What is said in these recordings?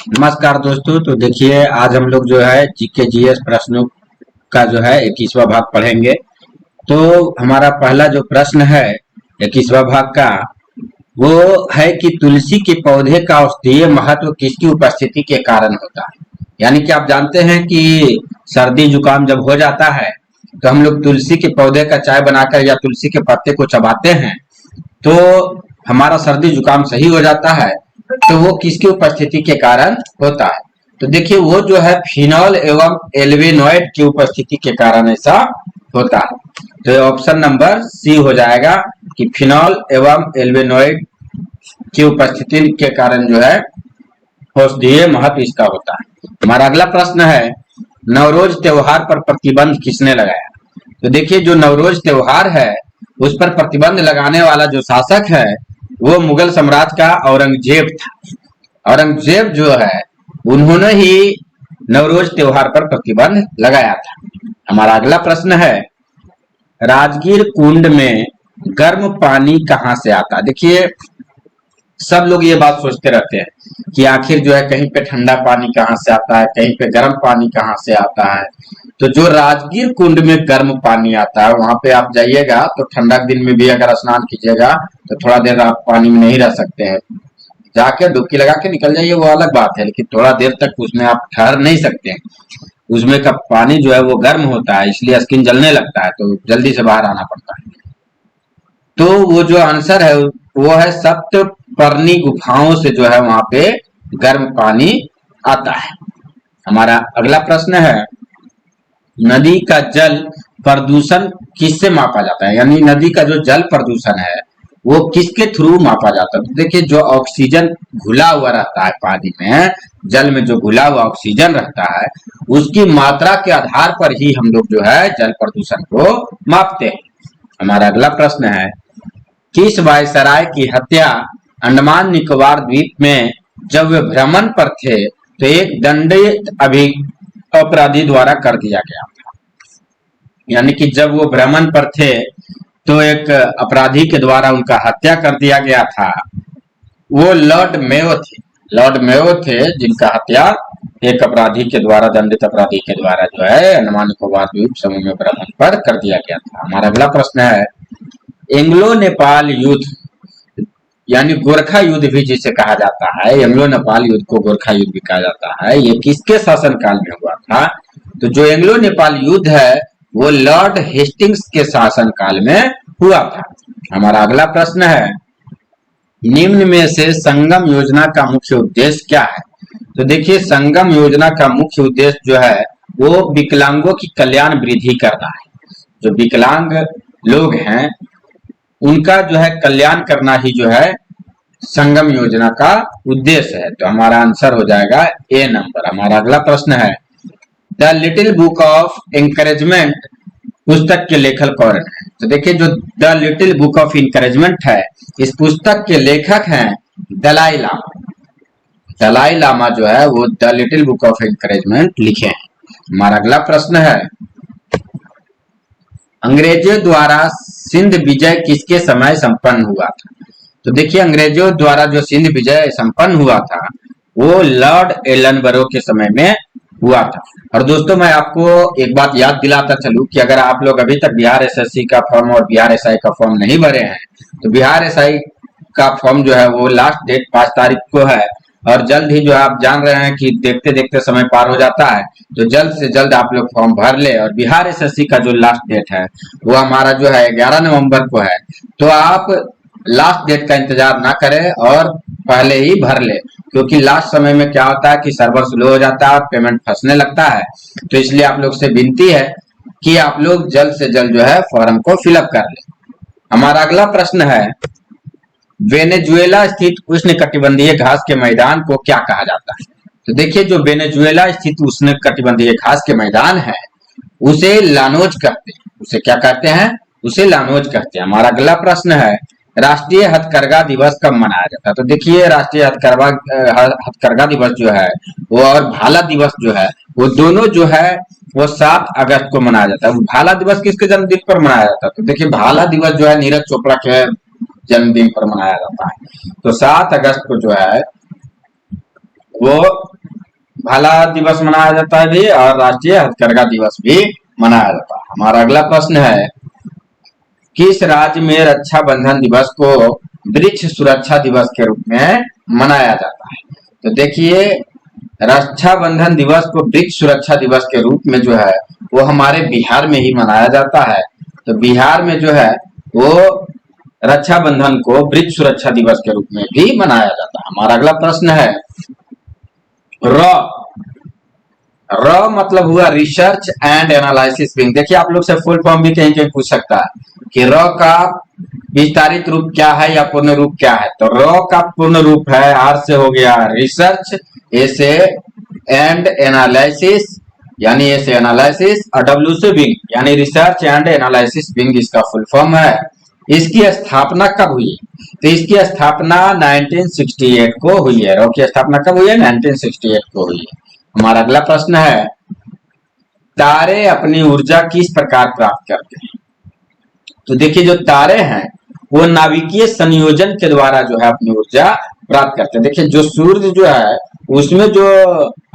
नमस्कार दोस्तों। तो देखिए आज हम लोग जो है जीके जीएस प्रश्नों का जो है 21वां भाग पढ़ेंगे। तो हमारा पहला जो प्रश्न है 21वां भाग का वो है कि तुलसी के पौधे का औषधीय महत्व किसकी उपस्थिति के कारण होता है। यानी कि आप जानते हैं कि सर्दी जुकाम जब हो जाता है तो हम लोग तुलसी के पौधे का चाय बनाकर या तुलसी के पत्ते को चबाते हैं तो हमारा सर्दी जुकाम सही हो जाता है। तो वो किसकी उपस्थिति के कारण होता है। तो देखिए वो जो है फिनॉल एवं एल्वेनॉइड की उपस्थिति के कारण ऐसा होता है। तो ऑप्शन नंबर सी हो जाएगा कि फिनॉल एवं एल्वेनॉइड की उपस्थिति के कारण जो है औषधीय महत्व इसका होता है। हमारा अगला प्रश्न है नवरोज त्योहार पर प्रतिबंध किसने लगाया। तो देखिए जो नवरोज त्योहार है उस पर प्रतिबंध लगाने वाला जो शासक है वो मुगल सम्राट का औरंगजेब था। औरंगजेब जो है उन्होंने ही नवरोज त्योहार पर प्रतिबंध लगाया था। हमारा अगला प्रश्न है राजगीर कुंड में गर्म पानी कहाँ से आता है। देखिए सब लोग ये बात सोचते रहते हैं कि आखिर जो है कहीं पे ठंडा पानी कहाँ से आता है, कहीं पे गर्म पानी कहाँ से आता है। तो जो राजगीर कुंड में गर्म पानी आता है वहां पे आप जाइएगा तो ठंडा के दिन में भी अगर स्नान कीजिएगा तो थोड़ा देर आप पानी में नहीं रह सकते हैं, जाके डुबकी लगा के निकल जाइए वो अलग बात है, लेकिन थोड़ा देर तक उसमें आप ठहर नहीं सकते हैं। उसमें का पानी जो है वो गर्म होता है इसलिए स्किन जलने लगता है तो जल्दी से बाहर आना पड़ता है। तो वो जो आंसर है वो है सप्तपर्णी गुफाओं से जो है वहां पे गर्म पानी आता है। हमारा अगला प्रश्न है नदी का जल प्रदूषण किससे मापा जाता है। यानी नदी का जो जल प्रदूषण है वो किसके थ्रू मापा जाता है। तो देखिए जो ऑक्सीजन घुला हुआ रहता है पानी में, जल में जो घुला हुआ ऑक्सीजन रहता है उसकी मात्रा के आधार पर ही हम लोग जो है जल प्रदूषण को मापते हैं। हमारा अगला प्रश्न है किस वायसराय की हत्या अंडमान निकोबार द्वीप में जब वे भ्रमण पर थे तो एक दंडित अपराधी द्वारा कर दिया गया था। यानी कि जब वो भ्रमण पर थे तो एक अपराधी के द्वारा उनका हत्या कर दिया गया था। वो लॉर्ड मेयो थे। लॉर्ड मेयो थे जिनका हत्या एक अपराधी के द्वारा, दंडित अपराधी के द्वारा जो है अंडमान निकोबार द्वीप समूह में भ्रमण पर कर दिया गया था। हमारा अगला प्रश्न है एंग्लो नेपाल युद्ध यानी गोरखा युद्ध भी जिसे कहा जाता है, एंग्लो नेपाल युद्ध को गोरखा युद्ध भी कहा जाता है, ये किसके शासनकाल में हुआ था। तो जो एंग्लो नेपाल युद्ध है वो लॉर्ड हेस्टिंग्स के शासनकाल में हुआ था। हमारा अगला प्रश्न है निम्न में से संगम योजना का मुख्य उद्देश्य क्या है। तो देखिए संगम योजना का मुख्य उद्देश्य जो है वो विकलांगों की कल्याण वृद्धि करना है। जो विकलांग लोग हैं उनका जो है कल्याण करना ही जो है संगम योजना का उद्देश्य है। तो हमारा आंसर हो जाएगा ए नंबर। हमारा अगला प्रश्न है the little book of encouragement पुस्तक के लेखक कौन है। तो देखिए जो the little book of encouragement है इस पुस्तक के लेखक हैं दलाई लामा। दलाई लामा जो है वो the little book of encouragement लिखे हैं। हमारा अगला प्रश्न है अंग्रेजों द्वारा सिंध विजय किसके समय संपन्न हुआ था। तो देखिए अंग्रेजों द्वारा जो सिंध विजय संपन्न हुआ था वो लॉर्ड एलनबरो के समय में हुआ था। और दोस्तों मैं आपको एक बात याद दिलाता चलूं कि अगर आप लोग अभी तक बिहार एसएससी का फॉर्म और बिहार एसआई का फॉर्म नहीं भरे हैं तो बिहार एसआई का फॉर्म जो है वो लास्ट डेट 5 तारीख को है और जल्द ही जो आप जान रहे हैं कि देखते देखते समय पार हो जाता है तो जल्द से जल्द आप लोग फॉर्म भर ले। और बिहार एसएससी का जो लास्ट डेट है वो हमारा जो है 11 नवंबर को है। तो आप लास्ट डेट का इंतजार ना करें और पहले ही भर ले, क्योंकि लास्ट समय में क्या होता है कि सर्वर स्लो हो जाता है और पेमेंट फंसने लगता है। तो इसलिए आप लोग से विनती है कि आप लोग जल्द से जल्द जो है फॉर्म को फिलअप कर ले। हमारा अगला प्रश्न है वेनेजुएला स्थित उष्णकटिबंधीय घास के मैदान को क्या कहा जाता है। तो देखिए जो वेनेजुएला स्थित उष्णकटिबंधीय घास के मैदान है उसे लानोज कहते हैं। उसे क्या कहते हैं, उसे लानोज कहते हैं। हमारा अगला प्रश्न है राष्ट्रीय हथकरघा दिवस कब मनाया जाता है। तो देखिए राष्ट्रीय हथकरघा दिवस जो है वो और भाला दिवस जो है वो दोनों जो है वो 7 अगस्त को मनाया जाता है। भाला दिवस किसके जन्मदिन पर मनाया जाता है। तो देखिए भाला दिवस जो है नीरज चोपड़ा के जन्मदिन पर मनाया जाता है। तो 7 अगस्त को जो है वो भाला दिवस मनाया जाता है भी, और राष्ट्रीय हथकरघा दिवस भी मनाया जाता है। हमारा अगला प्रश्न है, किस राज्य में रक्षाबंधन दिवस को वृक्ष सुरक्षा दिवस के रूप में मनाया जाता है? तो देखिए, रक्षाबंधन दिवस को वृक्ष सुरक्षा दिवस के रूप में जो है वो हमारे बिहार में ही मनाया जाता है। तो बिहार में जो है वो रक्षाबंधन को वृक्ष सुरक्षा दिवस के रूप में भी मनाया जाता है। हमारा अगला प्रश्न है, र मतलब हुआ रिसर्च एंड एनालिसिस विंग। देखिए, आप लोग से फुल फॉर्म भी कहीं कहीं पूछ सकता है कि र का विस्तारित रूप क्या है या पूर्ण रूप क्या है। तो र का पूर्ण रूप है, आर से हो गया रिसर्च, ए से एंड एनालिसिस यानी ए से एनालिसिस, और डब्ल्यू से विंग यानी रिसर्च एंड एनालिसिस विंग इसका फुल फॉर्म है। इसकी स्थापना कब हुई? तो इसकी स्थापना 1968 को हुई है। र की स्थापना कब हुई है? 1968 को हुई है। हमारा अगला प्रश्न है, तारे अपनी ऊर्जा किस प्रकार प्राप्त करते हैं? तो देखिए, जो तारे हैं वो नाभिकीय संयोजन के द्वारा जो है अपनी ऊर्जा प्राप्त करते हैं। देखिए, जो सूर्य जो है उसमें जो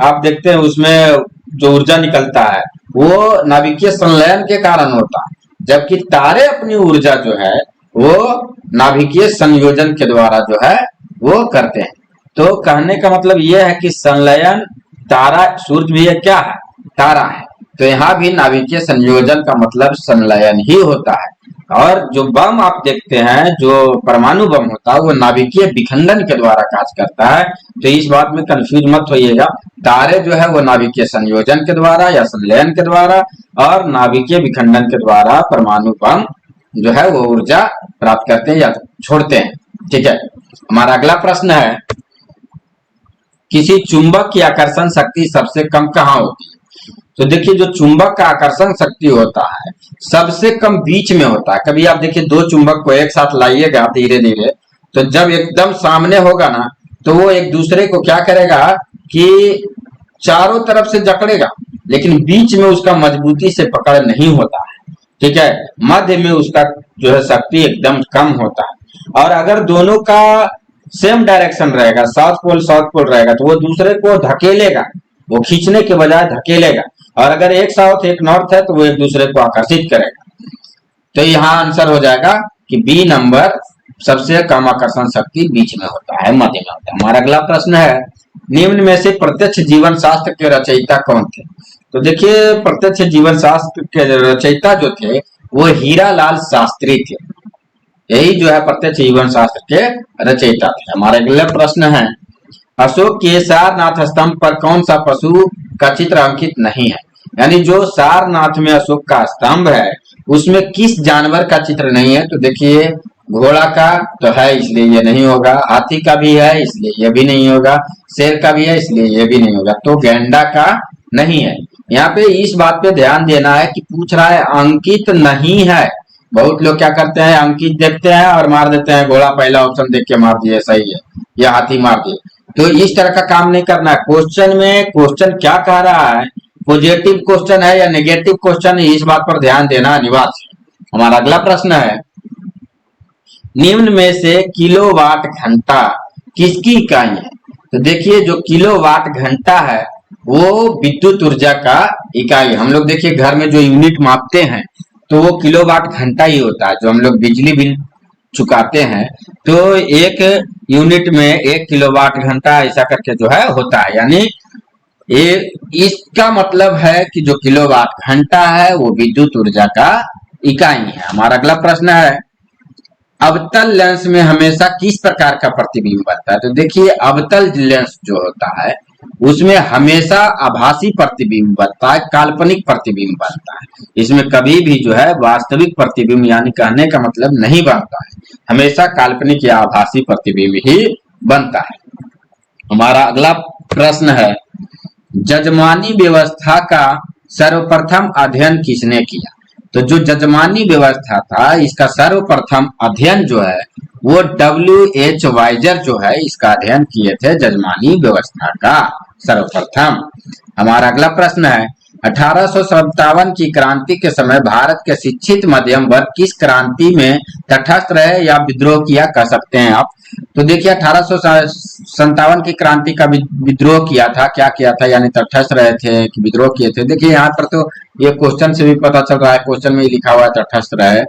आप देखते हैं उसमें जो ऊर्जा निकलता है वो नाभिकीय संलयन के कारण होता है, जबकि तारे अपनी ऊर्जा जो है वो नाभिकीय संयोजन के द्वारा जो है वो करते हैं। तो कहने का मतलब ये है कि संलयन, तारा, सूर्य भी क्या है? तारा है। तो यहाँ भी नाभिकीय संयोजन का मतलब संलयन ही होता है। और जो बम आप देखते हैं, जो परमाणु बम होता है, वो नाभिकीय विखंडन के द्वारा कार्य करता है। तो इस बात में कंफ्यूज मत होइएगा, तारे जो है वो नाभिकीय संयोजन के द्वारा या संलयन के द्वारा, और नाभिकीय विखंडन के द्वारा परमाणु बम जो है वो ऊर्जा प्राप्त करते हैं या छोड़ते हैं। ठीक है। हमारा अगला प्रश्न है, किसी चुंबक की आकर्षण शक्ति सबसे कम कहाँ होती है? तो देखिए, जो चुंबक का आकर्षण शक्ति होता है सबसे कम बीच में होता है। कभी आप देखिए, दो चुंबक को एक साथ लाइएगा धीरे धीरे, तो जब एकदम सामने होगा ना तो वो एक दूसरे को क्या करेगा कि चारों तरफ से जकड़ेगा, लेकिन बीच में उसका मजबूती से पकड़ नहीं होता है। ठीक है, मध्य में उसका जो है शक्ति एकदम कम होता है। और अगर दोनों का सेम डायरेक्शन रहेगा, साउथ पोल रहेगा, तो वो दूसरे को धकेलेगा, वो खींचने के बजाय धकेलेगा। और अगर एक साउथ एक नॉर्थ है तो वो एक दूसरे को आकर्षित करेगा। तो यहाँ आंसर हो जाएगा कि बी नंबर, सबसे कम आकर्षण शक्ति बीच में होता है, मध्य में होता है। हमारा अगला प्रश्न है, निम्न में से प्रत्यक्ष जीवन शास्त्र के रचयिता कौन थे? तो देखिए, प्रत्यक्ष जीवन शास्त्र के रचयिता जो थे वो हीरालाल शास्त्री थे। यही जो है प्रत्यक्ष जीवन शास्त्र के रचयिता थे। हमारा अगला प्रश्न है, अशोक के सारनाथ स्तंभ पर कौन सा पशु का चित्र अंकित नहीं है? यानी जो सारनाथ में अशोक का स्तंभ है उसमें किस जानवर का चित्र नहीं है? तो देखिए, घोड़ा का तो है इसलिए ये नहीं होगा, हाथी का भी है इसलिए ये भी नहीं होगा, शेर का भी है इसलिए ये भी नहीं होगा, तो गैंडा का नहीं है। यहाँ पे इस बात पे ध्यान देना है कि पूछ रहा है अंकित नहीं है। बहुत लोग क्या करते हैं, अंकित देखते हैं और मार देते हैं, घोड़ा पहला ऑप्शन देख के मार दिए सही है, या हाथी मार दिए। तो इस तरह का काम नहीं करना है। क्वेश्चन में क्वेश्चन क्या कह रहा है, पॉजिटिव क्वेश्चन है या नेगेटिव क्वेश्चन है, इस बात पर ध्यान देना अनिवार्य है। हमारा अगला प्रश्न है, निम्न में से किलोवाट घंटा किसकी इकाई है? तो देखिए, जो किलोवाट घंटा है वो विद्युत ऊर्जा का इकाई। हम लोग देखिए घर में जो यूनिट मापते हैं तो वो किलोवाट घंटा ही होता है। जो हम लोग बिजली बिल चुकाते हैं तो एक यूनिट में 1 किलोवाट घंटा ऐसा करके जो है होता है। यानी इसका मतलब है कि जो किलोवाट घंटा है वो विद्युत ऊर्जा का इकाई है। हमारा अगला प्रश्न है, अवतल लेंस में हमेशा किस प्रकार का प्रतिबिंब बनता है? तो देखिए, अवतल लेंस जो होता है उसमें हमेशा आभासी प्रतिबिंब बनता है, काल्पनिक प्रतिबिंब बनता है। इसमें कभी भी जो है वास्तविक प्रतिबिंब यानी कहने का मतलब नहीं बनता है, हमेशा काल्पनिक या आभासी प्रतिबिंब ही बनता है। हमारा अगला प्रश्न है, जजमानी व्यवस्था का सर्वप्रथम अध्ययन किसने किया? तो जो जजमानी व्यवस्था था इसका सर्वप्रथम अध्ययन जो है वो W.H. वाइजर जो है इसका अध्ययन किए थे, जजमानी व्यवस्था का सर्वप्रथम। हमारा अगला प्रश्न है, 1857 की क्रांति के समय भारत के शिक्षित मध्यम वर्ग किस क्रांति में तटस्थ रहे या विद्रोह किया, कह सकते हैं आप। तो देखिए 1857 की क्रांति का विद्रोह किया था, क्या किया था, यानी तटस्थ रहे थे कि विद्रोह किए थे। देखिए यहाँ पर तो ये क्वेश्चन से भी पता चल रहा है, क्वेश्चन में लिखा हुआ है तटस्थ रहे।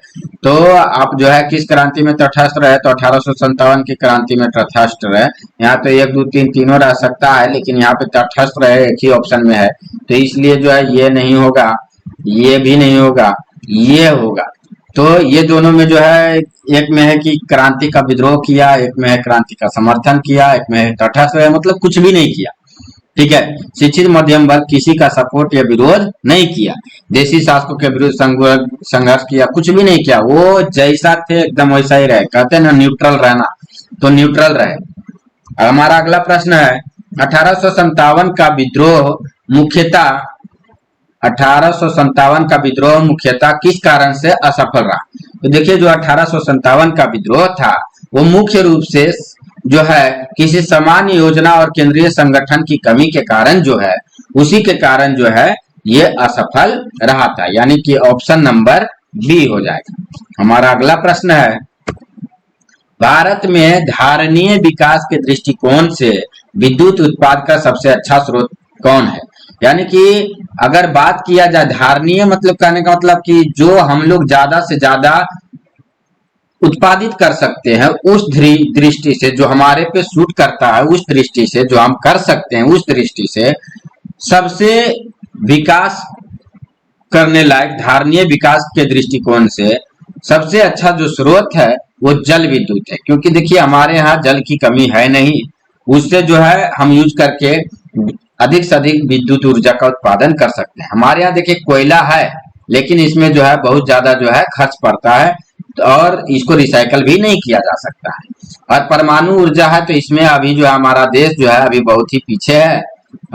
तो आप जो है किस क्रांति में तटस्थ रहे, तो 1857 की क्रांति में तटस्थ रहे। यहाँ पे 1 2 3 तीनों रह सकता है, लेकिन यहाँ पे तटस्थ रहे एक ही ऑप्शन में है, तो इसलिए जो है ये नहीं होगा, ये भी नहीं होगा, ये होगा। तो ये दोनों में जो है, एक में है कि क्रांति का विद्रोह किया, एक में है क्रांति का समर्थन किया, एक में है तटस्थ रहे, मतलब कुछ भी नहीं किया। ठीक है, शिक्षित मध्यम वर्ग किसी का सपोर्ट या विरोध नहीं किया, देशी शासकों के विरुद्ध संघर्ष किया, कुछ भी नहीं किया, वो जैसा थे एकदम वैसा ही रहे। कहते हैं ना न्यूट्रल रहना, तो न्यूट्रल रहे। हमारा अगला प्रश्न है 1857 का विद्रोह मुख्यतः 1857 का विद्रोह मुख्यतः किस कारण से असफल रहा। तो देखिए जो 1857 का विद्रोह था वो मुख्य रूप से जो है किसी सामान्य योजना और केंद्रीय संगठन की कमी के कारण जो है, उसी के कारण जो है ये असफल रहा था, यानी कि ऑप्शन नंबर बी हो जाएगा। हमारा अगला प्रश्न है भारत में धारणीय विकास के दृष्टिकोण से विद्युत उत्पाद का सबसे अच्छा स्रोत कौन है। यानी कि अगर बात किया जाए धारणीय, मतलब कहने का मतलब कि जो हम लोग ज्यादा से ज्यादा उत्पादित कर सकते हैं, उस दृष्टि से जो हमारे पे सूट करता है, उस दृष्टि से जो हम कर सकते हैं, उस दृष्टि से सबसे विकास करने लायक धारणीय विकास के दृष्टिकोण से सबसे अच्छा जो स्रोत है वो जल विद्युत है। क्योंकि देखिए हमारे यहाँ जल की कमी है नहीं, उससे जो है हम यूज करके अधिक से अधिक विद्युत ऊर्जा का उत्पादन कर सकते हैं। हमारे यहाँ देखिए कोयला है, लेकिन इसमें जो है बहुत ज्यादा जो है खर्च पड़ता है, और इसको रिसाइकल भी नहीं किया जा सकता है। और परमाणु ऊर्जा है, तो इसमें अभी जो है हमारा देश जो है अभी बहुत ही पीछे है।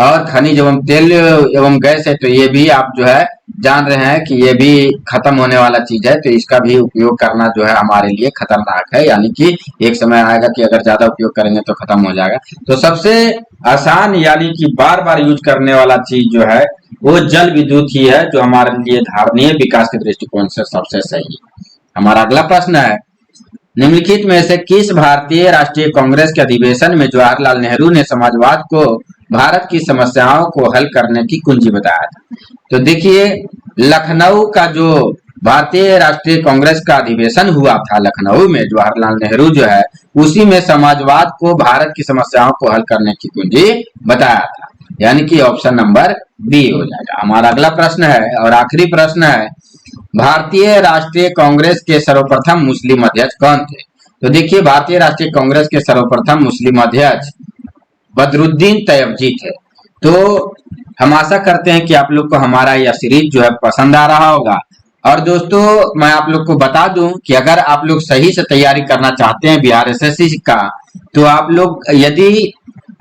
और खनिज एवं तेल एवं गैस है, तो ये भी आप जो है जान रहे हैं कि ये भी खत्म होने वाला चीज है, तो इसका भी उपयोग करना जो है हमारे लिए खतरनाक है, यानी कि एक समय आएगा कि अगर ज्यादा उपयोग करेंगे तो खत्म हो जाएगा। तो सबसे आसान यानी कि बार बार यूज करने वाला चीज जो है वो जल विद्युत ही है, जो हमारे लिए धारणीय विकास के दृष्टिकोण से सबसे सही है। हमारा अगला प्रश्न है निम्नलिखित में से किस भारतीय राष्ट्रीय कांग्रेस के अधिवेशन में जवाहरलाल नेहरू ने समाजवाद को भारत की समस्याओं को हल करने की कुंजी बताया था। तो देखिए लखनऊ का जो भारतीय राष्ट्रीय कांग्रेस का अधिवेशन हुआ था लखनऊ में, जवाहरलाल नेहरू जो है उसी में समाजवाद को भारत की समस्याओं को हल करने की कुंजी बताया था, यानी कि ऑप्शन नंबर बी हो जाएगा। हमारा अगला प्रश्न है और आखिरी प्रश्न है भारतीय राष्ट्रीय कांग्रेस के सर्वप्रथम मुस्लिम अध्यक्ष कौन थे। तो देखिए भारतीय राष्ट्रीय कांग्रेस के सर्वप्रथम मुस्लिम अध्यक्ष बदरुद्दीन तैयबजी थे। तो हम आशा करते हैं कि आप लोग को हमारा यह सीरीज जो है पसंद आ रहा होगा। और दोस्तों मैं आप लोग को बता दूं कि अगर आप लोग सही से तैयारी करना चाहते हैं बिहार एसएससी का, तो आप लोग यदि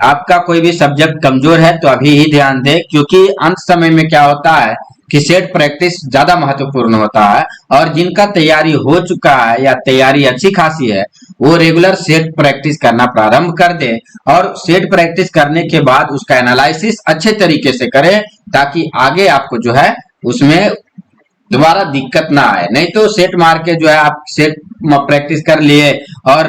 आपका कोई भी सब्जेक्ट कमजोर है तो अभी ही ध्यान दें, क्योंकि अंत समय में क्या होता है कि सेट प्रैक्टिस ज्यादा महत्वपूर्ण होता है। और जिनका तैयारी हो चुका है या तैयारी अच्छी खासी है, वो रेगुलर सेट प्रैक्टिस करना प्रारंभ कर दे, और सेट प्रैक्टिस करने के बाद उसका एनालिसिस अच्छे तरीके से करें, ताकि आगे आपको जो है उसमें दोबारा दिक्कत ना आए। नहीं तो सेट मार के जो है आप सेट प्रैक्टिस कर लिए और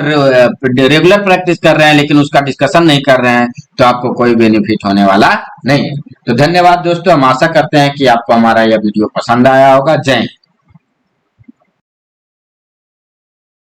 रेगुलर प्रैक्टिस कर रहे हैं लेकिन उसका डिस्कशन नहीं कर रहे हैं, तो आपको कोई बेनिफिट होने वाला नहीं है। तो धन्यवाद दोस्तों, हम आशा करते हैं कि आपको हमारा यह वीडियो पसंद आया होगा। जय हिंद।